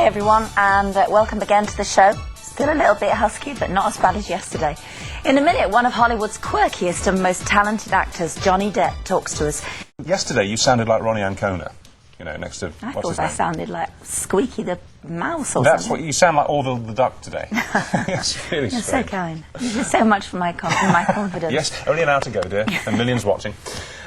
Hi everyone, and welcome again to the show. Still a little bit husky, but not as bad as yesterday. In a minute, one of Hollywood's quirkiest and most talented actors, Johnny Depp, talks to us. Yesterday you sounded like Ronnie Ancona, you know, next to... I thought I sounded like Squeaky the Mouse or That's something. what you sound like, Orville the Duck today. It's really You're strange. so kind. You do so much for my confidence. Yes, only an hour to go, dear, and millions watching.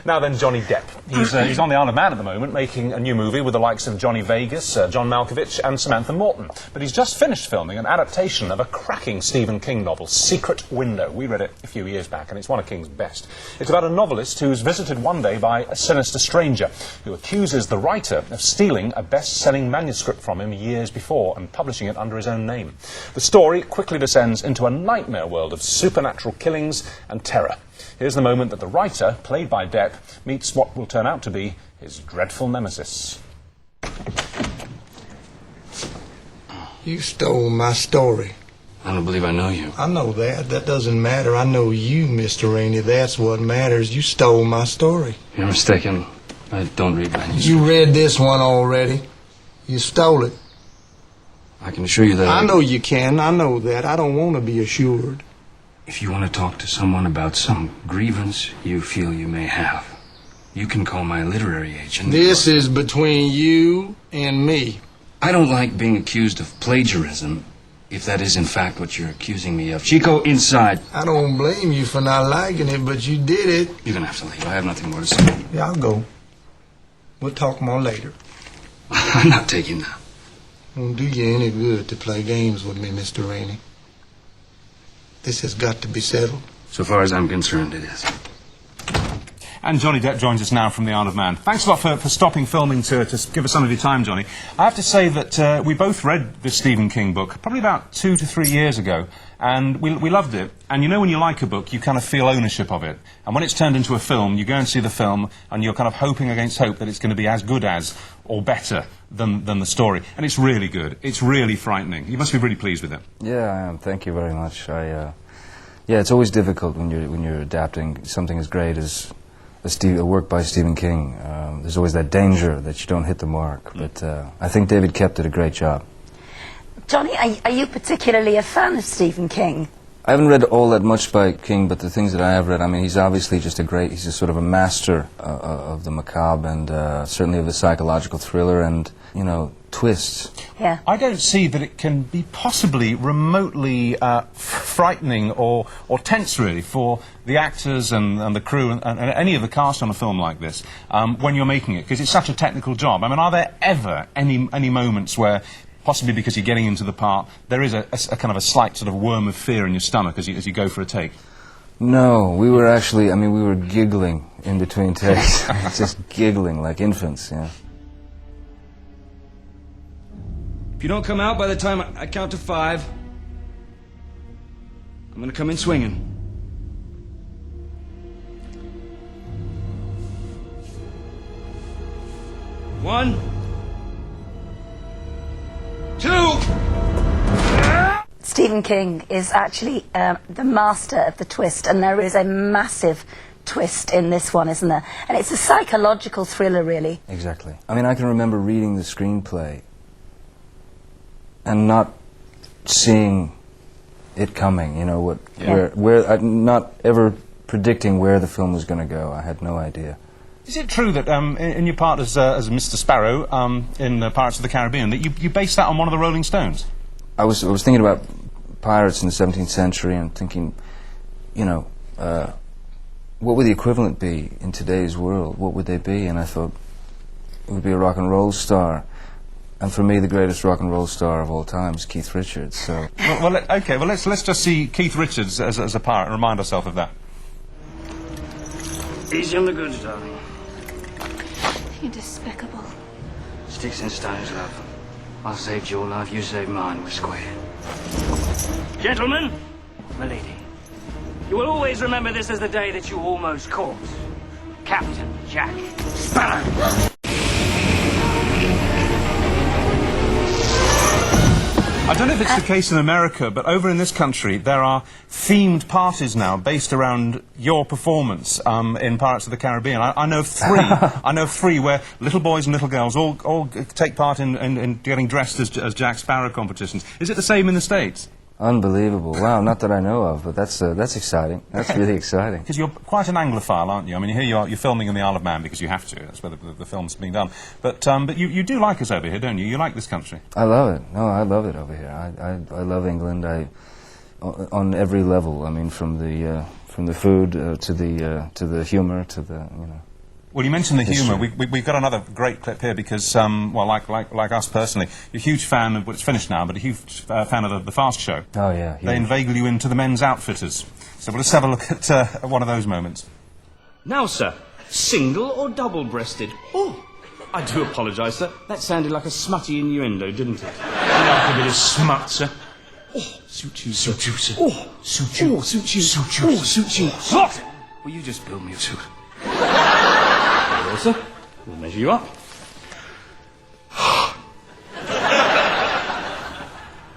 Now then, Johnny Depp. He's on the Isle of Man at the moment, making a new movie with the likes of Johnny Vegas, John Malkovich and Samantha Morton. But he's just finished filming an adaptation of a cracking Stephen King novel, Secret Window. We read it a few years back, and it's one of King's best. It's about a novelist who's visited one day by a sinister stranger who accuses the writer of stealing a best-selling manuscript from him years before and publishing it under his own name. The story quickly descends into a nightmare world of supernatural killings and terror. Here's the moment that the writer, played by Depp, meets what will turn out to be his dreadful nemesis. You stole my story. I don't believe I know you. I know that. That doesn't matter. I know you, Mr. Rainey. That's what matters. You stole my story. You're mistaken. I don't read manuscripts. You read this one already. You stole it. I can assure you that I know you can. I know that. I don't want to be assured. if you want to talk to someone about some grievance you feel you may have, you can call my literary agent. This is between you and me. I don't like being accused of plagiarism, if that is in fact what you're accusing me of. Chico, inside. I don't blame you for not liking it, but you did it. You're gonna have to leave. I have nothing more to say. Yeah, I'll go. We'll talk more later. I'm not taking that. Won't do you any good to play games with me, Mr. Rainey. This has got to be settled. So far as I'm concerned, it is. And Johnny Depp joins us now from the Isle of Man. Thanks a lot for stopping filming to give us some of your time, Johnny. I have to say that we both read the Stephen King book probably about 2 to 3 years ago, and we loved it. And you know when you like a book, you kind of feel ownership of it. And when it's turned into a film, you go and see the film, and you're kind of hoping against hope that it's going to be as good as, or better than the story. And it's really good. It's really frightening. You must be really pleased with it. Yeah, I am. Thank you very much. Yeah, it's always difficult when you're adapting something as great as a work by Stephen King. There's always that danger that you don't hit the mark. But I think David Koepp did a great job. Johnny, are you particularly a fan of Stephen King? I haven't read all that much by King, but the things that I have read, I mean, he's obviously just he's a sort of a master of the macabre and certainly of the psychological thriller and, you know, twists. Yeah. I don't see that it can be possibly remotely frightening or tense, really, for the actors and the crew and any of the cast on a film like this when you're making it, because it's such a technical job. I mean, are there ever any moments where, possibly because you're getting into the part, there is a kind of a slight sort of worm of fear in your stomach as you go for a take? No, we were actually, I mean, we were giggling in between takes. Just giggling like infants, yeah. If you don't come out by the time I count to 5, I'm gonna come in swinging. One, 2. Stephen King is actually the master of the twist, and there is a massive twist in this one, isn't there? And it's a psychological thriller, really. Exactly. I mean, I can remember reading the screenplay and not seeing it coming, you know, not ever predicting where the film was going to go. I had no idea. Is it true that in your part as Mr. Sparrow in Pirates of the Caribbean, that you based that on one of the Rolling Stones? I was thinking about pirates in the 17th century and thinking, you know, what would the equivalent be in today's world? What would they be? And I thought it would be a rock and roll star. And for me, the greatest rock and roll star of all time is Keith Richards. So. Okay. Well, let's just see Keith Richards as a pirate and remind ourselves of that. Easy on the goods, darling. You're despicable. Sticks and stones, love. I saved your life, you saved mine. We're square. Gentlemen, my lady, you will always remember this as the day that you almost caught Captain Jack Sparrow. I don't know if it's the case in America, but over in this country there are themed parties now based around your performance in Pirates of the Caribbean. I know three. I know three where little boys and little girls all take part in getting dressed as Jack Sparrow competitions. Is it the same in the States? Unbelievable. Wow, not that I know of, but that's exciting. That's really exciting. Because you're quite an Anglophile, aren't you? I mean, here you're filming in the Isle of Man because you have to. That's where the film's being done. But you do like us over here, don't you? You like this country. I love it. No, I love it over here. I love England. On every level. I mean, from the food to the humour to the, you know. Well, you mentioned the humour. We've got another great clip here because, well, like us personally, you're a huge fan of, well, it's finished now, but a huge fan of the Fast Show. Oh, yeah. They inveigle you into the men's outfitters. So we'll just have a look at one of those moments. Now, sir, single or double-breasted? Oh, I do apologise, sir. That sounded like a smutty innuendo, didn't it? Like a bit of smut, sir. Oh, suit you, sir. Suit you, sir. Oh, Suit you. oh, suit you. Suit you. Oh, suit you. What? Will you just build me a suit? There, sir. We'll measure you up.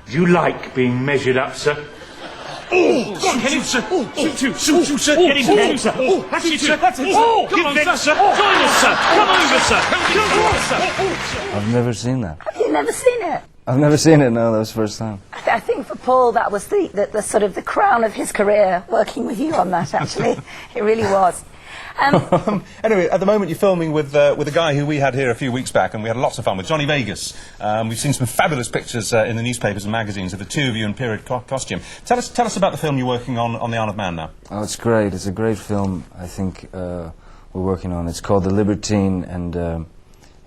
You like being measured up, sir? Oh, Go on, get him, sir. suit you, Suit you, sir. Get him, get him, sir. That's Suit it, you. sir. That's it, sir. Oh, Come on, get them, sir. sir. Join us, sir. Come over, sir. Come on, sir. I've never seen that. Have you never seen it? I've never seen it, no, that was the first time. I think for Paul that was the sort of the crown of his career, working with you on that, actually. It really was. Anyway, at the moment you're filming with a guy who we had here a few weeks back, and we had lots of fun with Johnny Vegas. We've seen some fabulous pictures in the newspapers and magazines of the two of you in period costume. Tell us about the film you're working on the Isle of Man now. Oh, it's great. It's a great film, I think, we're working on. It's called The Libertine, and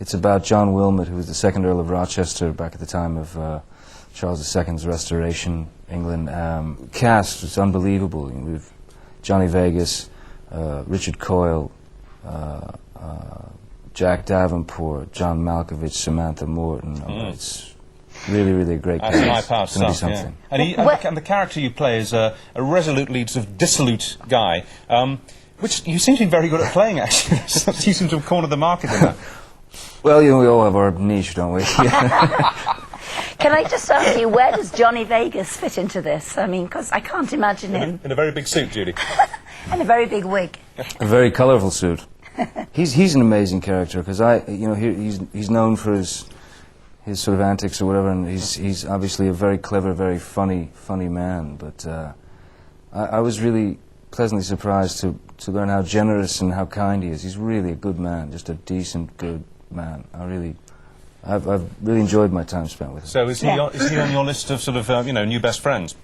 it's about John Wilmot, who was the second Earl of Rochester back at the time of Charles II's restoration, England. Cast is unbelievable. You know, we've Johnny Vegas, Richard Coyle, Jack Davenport, John Malkovich, Samantha Morton. It's really, really a great cast. That's high-powered It's gonna stuff, be something. Yeah. And the character you play is a resolutely sort of dissolute guy, which you seem to be very good at playing, actually. You seem to have cornered the market in that. Well, you know, we all have our niche, don't we? Can I just ask you, where does Johnny Vegas fit into this? I mean, because I can't imagine him. In a very big suit, Judy. And a very big wig. A very colourful suit. He's an amazing character because he's known for his sort of antics or whatever, and he's obviously a very clever, very funny man. But I was really pleasantly surprised to learn how generous and how kind he is. He's really a good man, just a decent, good man. I've really enjoyed my time spent with him. So is he on your list of sort of new best friends?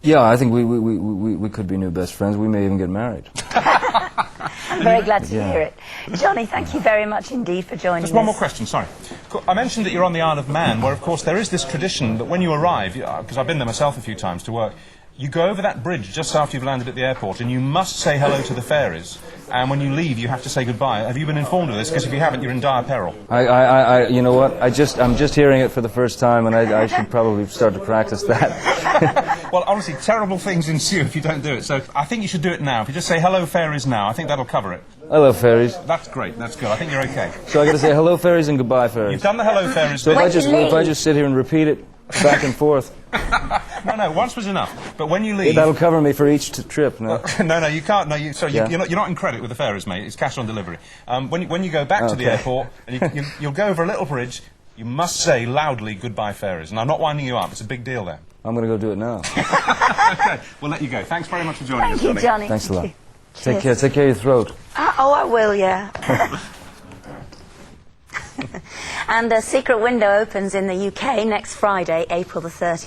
Yeah, I think we could be new best friends. We may even get married. I'm very glad to hear it. Johnny, thank you very much indeed for joining us. Just one more question, sorry. I mentioned that you're on the Isle of Man, where, of course, there is this tradition that when you arrive, because I've been there myself a few times to work, you go over that bridge just after you've landed at the airport, and you must say hello to the fairies. And when you leave, you have to say goodbye. Have you been informed of this? Because if you haven't, you're in dire peril. You know what? I'm just hearing it for the first time, and I should probably start to practice that. Well, honestly, terrible things ensue if you don't do it. So I think you should do it now. If you just say hello, fairies, now, I think that'll cover it. Hello, fairies. That's great. That's good. I think you're okay. So I got to say hello, fairies, and goodbye, fairies. You've done the hello, fairies. So if I just sit here and repeat it back and forth. No, once was enough. But when you leave... That'll cover me for each trip, no? No, you can't. No, you're not in credit with the fairies, mate. It's cash on delivery. When you go back to the airport, and you'll go over a little bridge, you must say loudly, goodbye, fairies. And I'm not winding you up. It's a big deal there. I'm going to go do it now. Okay, we'll let you go. Thanks very much for joining us, Thank you, Johnny. Thanks a lot. Cheers. Take care of your throat. Oh, I will, yeah. And the Secret Window opens in the UK next Friday, April the 30th.